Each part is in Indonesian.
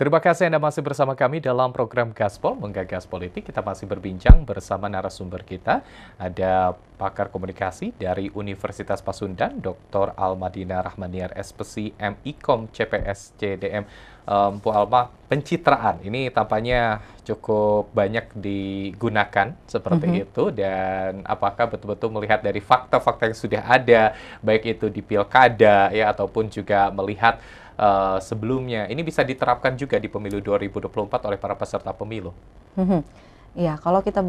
Terima kasih Anda masih bersama kami dalam program Gaspol, Menggagas Politik. Kita masih berbincang bersama narasumber kita. Ada pakar komunikasi dari Universitas Pasundan, Dr. Almadina Rahmaniar, SPSI, MIKOM, CPS, CDM. Bu Alma, pencitraan ini tampaknya cukup banyak digunakan seperti itu. Dan apakah betul-betul melihat dari fakta-fakta yang sudah ada, baik itu di pilkada ya ataupun juga melihat sebelumnya, ini bisa diterapkan juga di pemilu 2024 oleh para peserta pemilu. Ya, kalau kita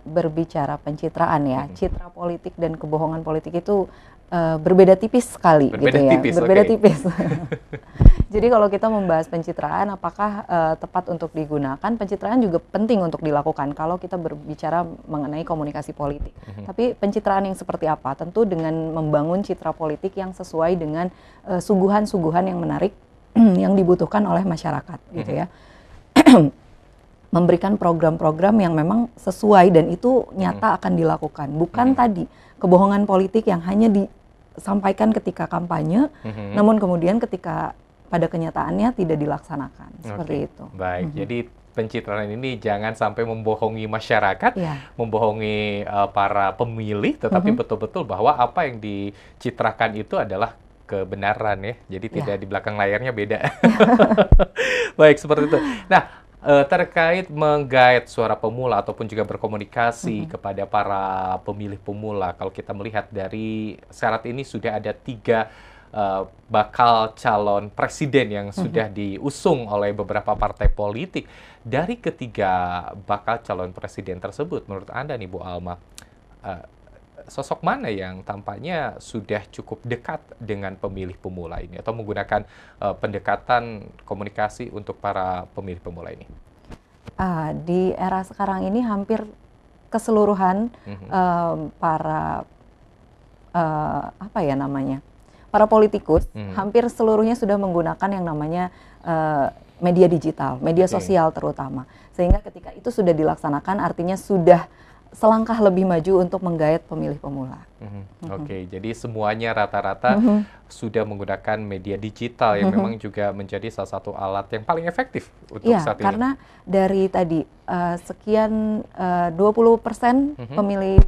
berbicara pencitraan ya, citra politik dan kebohongan politik itu berbeda tipis sekali, berbeda gitu ya. Tipis, berbeda okay. tipis. Jadi kalau kita membahas pencitraan, apakah tepat untuk digunakan? Pencitraan juga penting untuk dilakukan kalau kita berbicara mengenai komunikasi politik. Tapi pencitraan yang seperti apa? Tentu dengan membangun citra politik yang sesuai dengan suguhan-suguhan yang menarik yang dibutuhkan oleh masyarakat, gitu ya. Memberikan program-program yang memang sesuai dan itu nyata akan dilakukan. Bukan tadi kebohongan politik yang hanya disampaikan ketika kampanye, namun kemudian ketika pada kenyataannya tidak dilaksanakan. Seperti itu. Baik, jadi pencitraan ini jangan sampai membohongi masyarakat, membohongi para pemilih, tetapi betul-betul bahwa apa yang dicitrakan itu adalah kebenaran ya. Jadi tidak di belakang layarnya beda. Baik, seperti itu. Nah, terkait menggait suara pemula ataupun juga berkomunikasi kepada para pemilih pemula, kalau kita melihat dari syarat ini sudah ada 3 bakal calon presiden yang sudah diusung oleh beberapa partai politik. Dari ketiga bakal calon presiden tersebut, menurut Anda nih Bu Alma, sosok mana yang tampaknya sudah cukup dekat dengan pemilih pemula ini atau menggunakan pendekatan komunikasi untuk para pemilih pemula ini? Di era sekarang ini hampir keseluruhan para para politikus hampir seluruhnya sudah menggunakan yang namanya media digital, media sosial terutama. Sehingga ketika itu sudah dilaksanakan artinya sudah selangkah lebih maju untuk menggait pemilih pemula. Oke, jadi semuanya rata-rata sudah menggunakan media digital yang memang juga menjadi salah satu alat yang paling efektif untuk saat ini. Karena dari tadi sekian 20% pemilih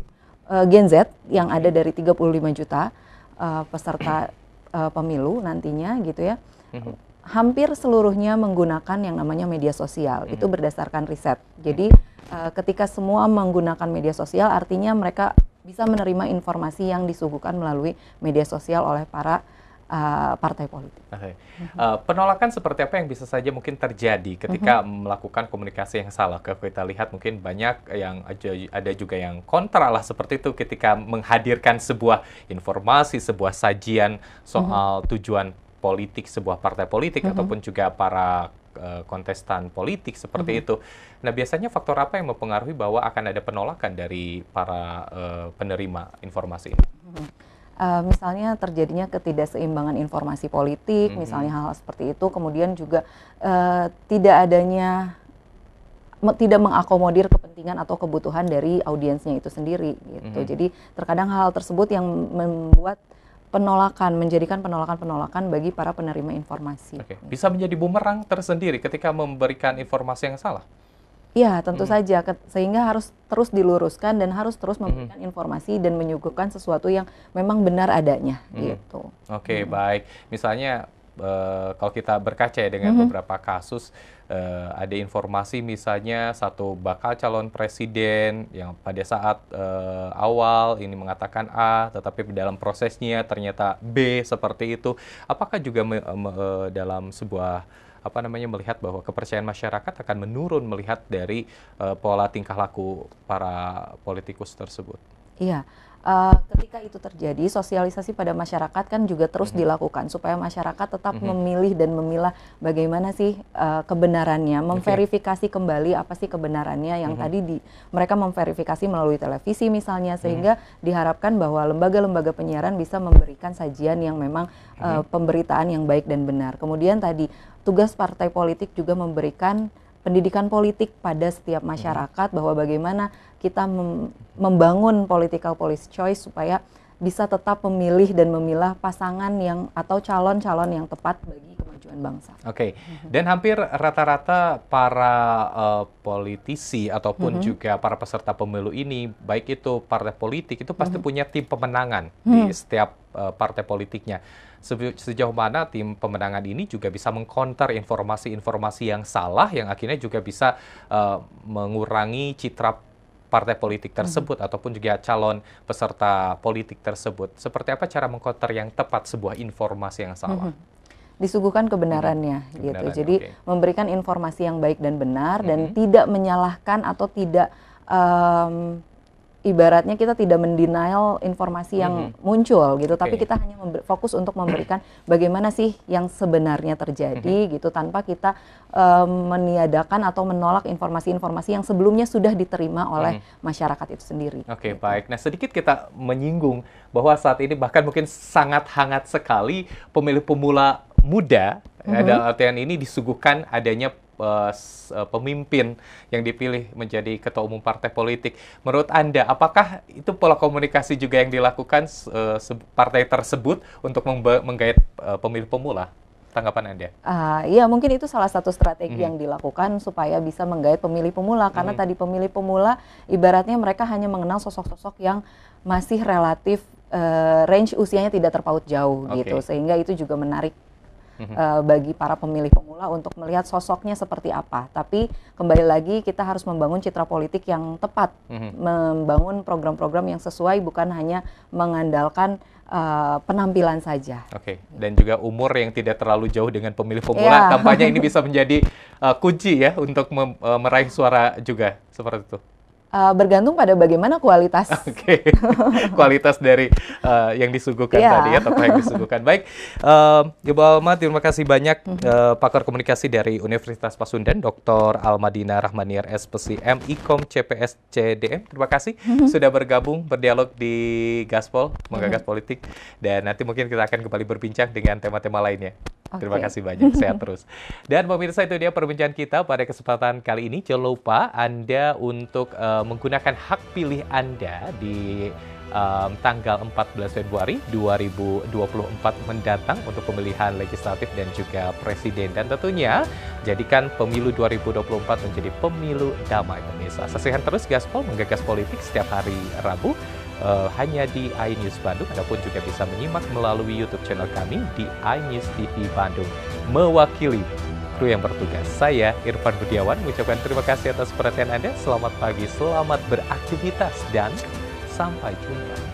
Gen Z yang ada dari 35 juta peserta pemilu nantinya gitu ya. Hampir seluruhnya menggunakan yang namanya media sosial. Itu berdasarkan riset. Jadi ketika semua menggunakan media sosial artinya mereka bisa menerima informasi yang disuguhkan melalui media sosial oleh para partai politik. Penolakan seperti apa yang bisa saja mungkin terjadi ketika melakukan komunikasi yang salah? Kalau kita lihat mungkin banyak yang ada juga yang kontra lah seperti itu ketika menghadirkan sebuah informasi, sebuah sajian soal tujuan politik sebuah partai politik ataupun juga para kontestan politik seperti itu. Nah, biasanya faktor apa yang mempengaruhi bahwa akan ada penolakan dari para penerima informasi ini? Misalnya terjadinya ketidakseimbangan informasi politik, misalnya hal-hal seperti itu, kemudian juga tidak mengakomodir kepentingan atau kebutuhan dari audiensnya itu sendiri gitu. Jadi terkadang hal tersebut yang membuat menjadikan penolakan bagi para penerima informasi. Bisa menjadi bumerang tersendiri ketika memberikan informasi yang salah? Iya, tentu saja. Sehingga harus terus diluruskan dan harus terus memberikan informasi dan menyuguhkan sesuatu yang memang benar adanya. Gitu. Baik. Misalnya kalau kita berkaca ya dengan beberapa kasus, ada informasi misalnya satu bakal calon presiden yang pada saat awal ini mengatakan A, tetapi dalam prosesnya ternyata B seperti itu. Apakah juga dalam sebuah melihat bahwa kepercayaan masyarakat akan menurun melihat dari pola tingkah laku para politikus tersebut? Iya. Ketika itu terjadi, sosialisasi pada masyarakat kan juga terus dilakukan supaya masyarakat tetap memilih dan memilah bagaimana sih kebenarannya, memverifikasi kembali apa sih kebenarannya yang tadi mereka memverifikasi melalui televisi misalnya, sehingga diharapkan bahwa lembaga-lembaga penyiaran bisa memberikan sajian yang memang pemberitaan yang baik dan benar. Kemudian tadi tugas partai politik juga memberikan pendidikan politik pada setiap masyarakat bahwa bagaimana kita membangun political policy choice supaya bisa tetap memilih dan memilah pasangan yang atau calon-calon yang tepat bagi kemajuan kemajuan bangsa. Oke. Dan hampir rata-rata para politisi ataupun juga para peserta pemilu ini, baik itu partai politik, itu pasti punya tim pemenangan di setiap partai politiknya. Sejauh mana tim pemenangan ini juga bisa mengcounter informasi-informasi yang salah, yang akhirnya juga bisa mengurangi citra partai politik tersebut ataupun juga calon peserta politik tersebut. Seperti apa cara mengcounter yang tepat sebuah informasi yang salah? Disuguhkan kebenarannya gitu. Jadi memberikan informasi yang baik dan benar dan tidak menyalahkan atau tidak ibaratnya kita tidak mendenial informasi yang muncul gitu, tapi kita hanya fokus untuk memberikan bagaimana sih yang sebenarnya terjadi gitu, tanpa kita meniadakan atau menolak informasi-informasi yang sebelumnya sudah diterima oleh masyarakat itu sendiri. Oke, baik. Nah, sedikit kita menyinggung bahwa saat ini bahkan mungkin sangat hangat sekali pemilih pemula muda, dalam artian ini disuguhkan adanya pemimpin yang dipilih menjadi ketua umum partai politik. Menurut Anda, apakah itu pola komunikasi juga yang dilakukan partai tersebut untuk menggait pemilih pemula? Tanggapan Anda? Iya, mungkin itu salah satu strategi yang dilakukan supaya bisa menggait pemilih pemula. Karena tadi pemilih pemula, ibaratnya mereka hanya mengenal sosok-sosok yang masih relatif range usianya tidak terpaut jauh gitu. Sehingga itu juga menarik bagi para pemilih pemula untuk melihat sosoknya seperti apa. Tapi kembali lagi kita harus membangun citra politik yang tepat, membangun program-program yang sesuai, bukan hanya mengandalkan penampilan saja. Dan juga umur yang tidak terlalu jauh dengan pemilih pemula, tampaknya ini bisa menjadi kunci ya untuk meraih suara juga, seperti itu. Bergantung pada bagaimana kualitas. Kualitas dari yang disuguhkan tadi ya, tokoh yang disuguhkan. Baik, Ibu Alma, terima kasih banyak pakar komunikasi dari Universitas Pasundan, Dr. Almadina Rahmaniar, SPSI, Ikom CPS CDM. Terima kasih sudah bergabung, berdialog di Gaspol, Menggagas Politik. Dan nanti mungkin kita akan kembali berbincang dengan tema-tema lainnya. Terima kasih banyak, sehat terus. Dan pemirsa, itu dia perbincangan kita pada kesempatan kali ini. Jangan lupa Anda untuk menggunakan hak pilih Anda di tanggal 14 Februari 2024 mendatang untuk pemilihan legislatif dan juga presiden. Dan tentunya jadikan pemilu 2024 menjadi pemilu damai pemirsa. Saksikan terus Gaspol Menggagas Politik setiap hari Rabu. Hanya di iNews Bandung. Anda pun juga bisa menyimak melalui YouTube channel kami di iNews TV Bandung. Mewakili kru yang bertugas, saya Irfan Budiawan mengucapkan terima kasih atas perhatian Anda. Selamat pagi, selamat beraktivitas, dan sampai jumpa.